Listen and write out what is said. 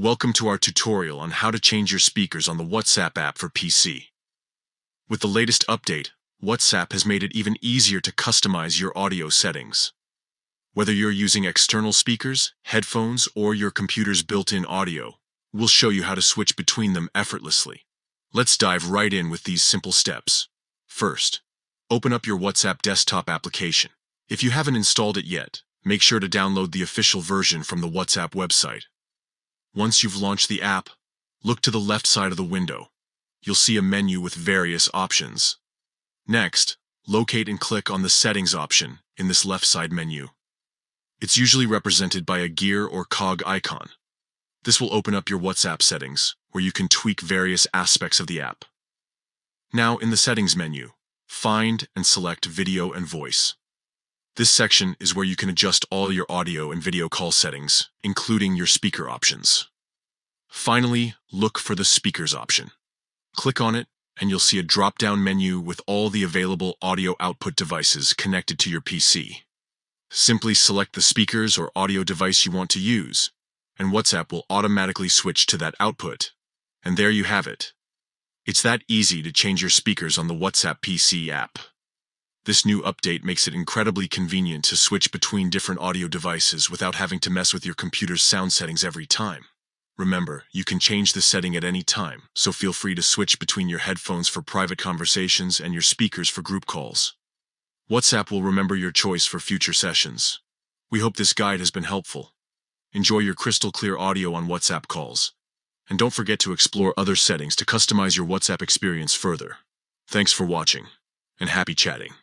Welcome to our tutorial on how to change your speakers on the WhatsApp app for PC. With the latest update, WhatsApp has made it even easier to customize your audio settings. Whether you're using external speakers, headphones, or your computer's built-in audio, we'll show you how to switch between them effortlessly. Let's dive right in with these simple steps. First, open up your WhatsApp desktop application. If you haven't installed it yet, make sure to download the official version from the WhatsApp website. Once you've launched the app, look to the left side of the window. You'll see a menu with various options. Next, locate and click on the Settings option in this left side menu. It's usually represented by a gear or cog icon. This will open up your WhatsApp settings, where you can tweak various aspects of the app. Now, in the Settings menu, find and select Video and Voice. This section is where you can adjust all your audio and video call settings, including your speaker options. Finally, look for the Speakers option. Click on it, and you'll see a drop-down menu with all the available audio output devices connected to your PC. Simply select the speakers or audio device you want to use, and WhatsApp will automatically switch to that output. And there you have it. It's that easy to change your speakers on the WhatsApp PC app. This new update makes it incredibly convenient to switch between different audio devices without having to mess with your computer's sound settings every time. Remember, you can change the setting at any time, so feel free to switch between your headphones for private conversations and your speakers for group calls. WhatsApp will remember your choice for future sessions. We hope this guide has been helpful. Enjoy your crystal clear audio on WhatsApp calls. And don't forget to explore other settings to customize your WhatsApp experience further. Thanks for watching, and happy chatting.